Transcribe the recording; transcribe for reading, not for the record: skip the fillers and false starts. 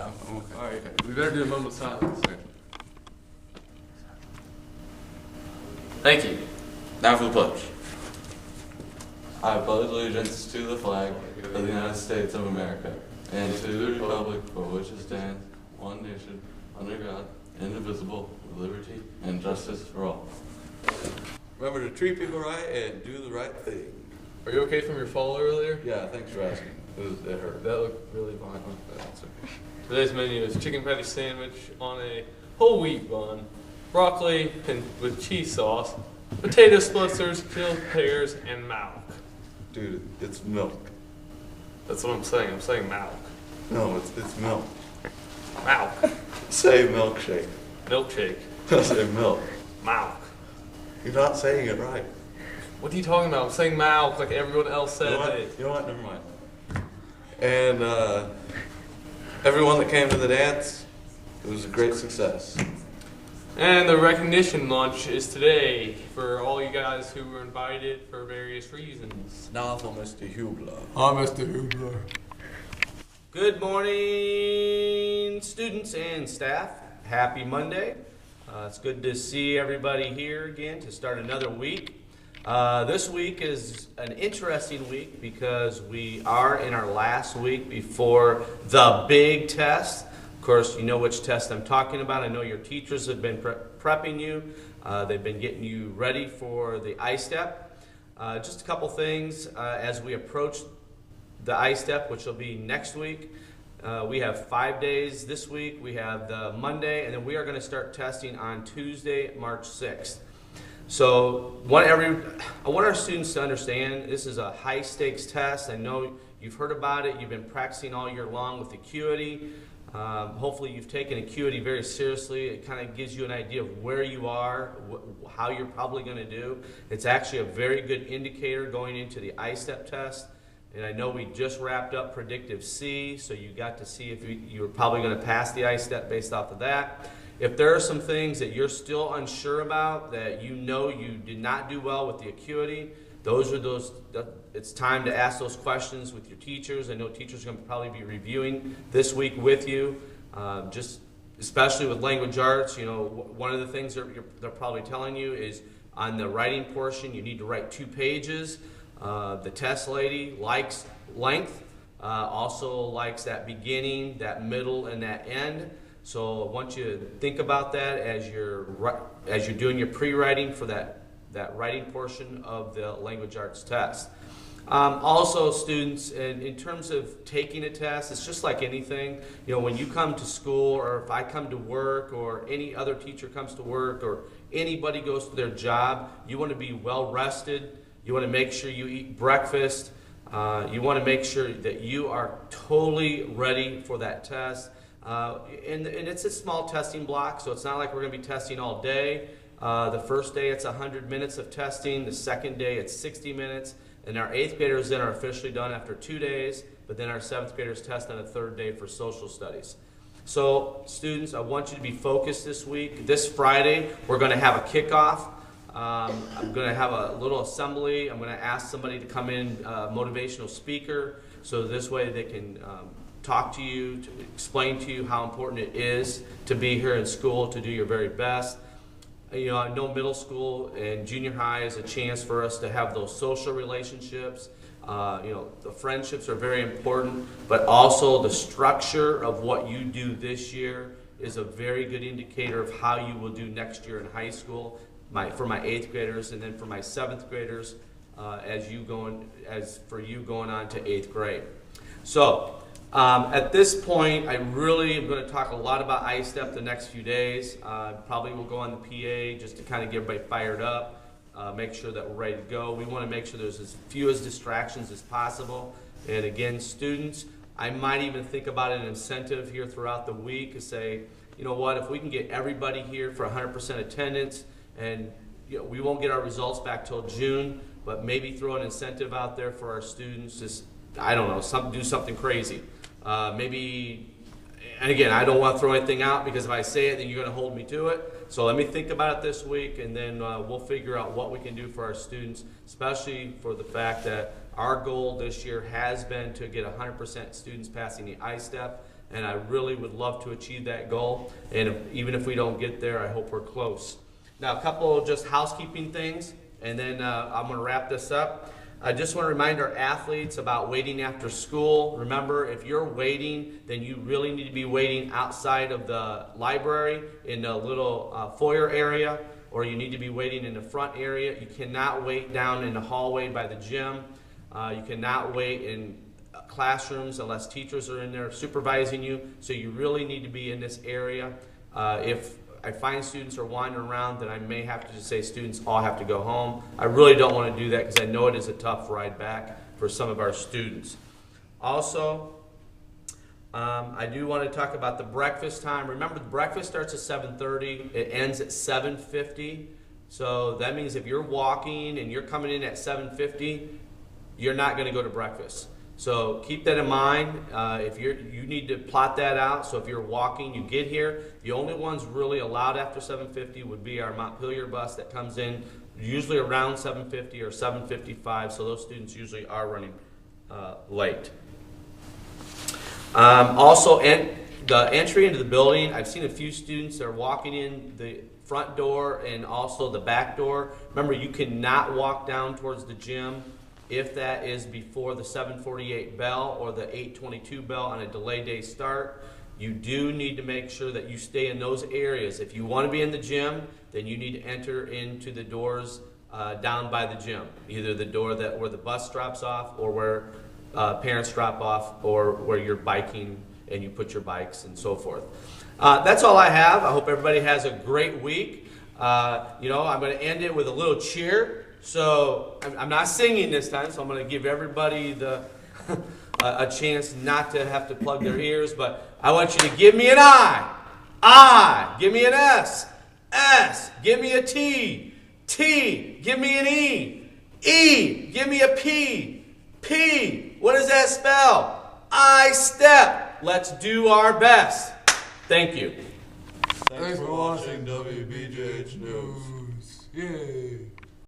Yeah, I'm okay. All right, we better do a moment of silence. Thank you. Now for the pledge. I pledge allegiance to the flag of the United States of America and to the republic for which it stands, one nation, under God, indivisible, with liberty and justice for all. Remember to treat people right and do the right thing. Are you okay from your fall earlier? Yeah, thanks for asking. It hurt. That looked really violent. That's okay. Today's menu is chicken patty sandwich on a whole wheat bun, broccoli and with cheese sauce, potato splitters, peeled pears, and milk. Dude, it's milk. That's what I'm saying. I'm saying milk. No, it's milk. Milk. Say milkshake. Milkshake. Say milk. Milk. You're not saying it right. What are you talking about? I'm saying milk like everyone else said it. You know what? Never mind. And everyone that came to the dance, it was a great success. And the recognition lunch is today for all you guys who were invited for various reasons. Now for Mr. Hubler. I'm Mr. Hubler. Good morning, students and staff. Happy Monday. It's good to see everybody here again to start another week. This week is an interesting week because we are in our last week before the big test. Of course, you know which test I'm talking about. I know your teachers have been prepping you. They've been getting you ready for the I-STEP. Just a couple things as we approach the I-STEP, which will be next week. We have 5 days this week. We have the Monday, and then we are going to start testing on Tuesday, March 6th. So I want our students to understand this is a high-stakes test. I know you've heard about it. You've been practicing all year long with Acuity. Hopefully you've taken Acuity very seriously. It kind of gives you an idea of where you are, how you're probably going to do. It's actually a very good indicator going into the I-STEP test. And I know we just wrapped up Predictive C, so you got to see if you were probably going to pass the I-STEP based off of that. If there are some things that you're still unsure about, that you know you did not do well with the Acuity, it's time to ask those questions with your teachers. I know teachers are going to probably be reviewing this week with you, just especially with language arts. You know, one of the things they're probably telling you is on the writing portion, you need to write 2 pages. The test lady likes length, also likes that beginning, that middle, and that end. So I want you to think about that as you're doing your pre-writing for that writing portion of the language arts test. Also, students, in terms of taking a test, it's just like anything. You know, when you come to school, or if I come to work, or any other teacher comes to work, or anybody goes to their job, you want to be well rested. You want to make sure you eat breakfast. You want to make sure that you are totally ready for that test. And it's a small testing block, so it's not like we're going to be testing all day. The first day it's 100 minutes of testing. The second day it's 60 minutes. And our 8th graders then are officially done after 2 days, but then our 7th graders test on the 3rd day for social studies. So students, I want you to be focused this week. This Friday we're going to have a kickoff. I'm going to have a little assembly. I'm going to ask somebody to come in, motivational speaker, so this way they can talk to you, to explain to you how important it is to be here in school, to do your very best. You know, I know middle school and junior high is a chance for us to have those social relationships. You know, the friendships are very important, but also the structure of what you do this year is a very good indicator of how you will do next year in high school. For my 8th graders, and then for my 7th graders, as for you going on to 8th grade. So at this point, I really am going to talk a lot about I-STEP the next few days. Probably will go on the PA just to kind of get everybody fired up, make sure that we're ready to go. We want to make sure there's as few distractions as possible. And again, students, I might even think about an incentive here throughout the week to say, you know what, if we can get everybody here for 100% attendance, and you know, we won't get our results back till June, but maybe throw an incentive out there for our students. Just, I don't know, do something crazy. Maybe, and again, I don't want to throw anything out because if I say it, then you're going to hold me to it. So let me think about it this week, and then we'll figure out what we can do for our students, especially for the fact that our goal this year has been to get 100% students passing the I-STEP. and I really would love to achieve that goal. And even if we don't get there, I hope we're close. Now, a couple of just housekeeping things, and then I'm going to wrap this up. I just want to remind our athletes about waiting after school. Remember, if you're waiting, then you really need to be waiting outside of the library in the little foyer area, or you need to be waiting in the front area. You cannot wait down in the hallway by the gym. You cannot wait in classrooms unless teachers are in there supervising you. So you really need to be in this area. If I find students are wandering around, then I may have to just say students all have to go home. I really don't want to do that because I know it is a tough ride back for some of our students. Also, I do want to talk about the breakfast time. Remember, the breakfast starts at 7:30. It ends at 7:50. So that means if you're walking and you're coming in at 7:50, you're not going to go to breakfast. So keep that in mind. You need to plot that out. So if you're walking, you get here. The only ones really allowed after 7:50 would be our Montpelier bus that comes in usually around 7:50 or 7:55. So those students usually are running late. Also, the entry into the building, I've seen a few students that are walking in the front door and also the back door. Remember, you cannot walk down towards the gym if that is before the 7:48 bell or the 8:22 bell on a delay day start. You do need to make sure that you stay in those areas. If you want to be in the gym, then you need to enter into the doors down by the gym, either the door where the bus drops off or where parents drop off, or where you're biking and you put your bikes and so forth. That's all I have. I hope everybody has a great week. I'm going to end it with a little cheer. So I'm not singing this time, so I'm going to give everybody a chance not to have to plug their ears. But I want you to give me an I. Give me an S. Give me a T. Give me an E. Give me a P. What does that spell? I step. Let's do our best. Thank you. Thanks for watching WBJH News. Yay.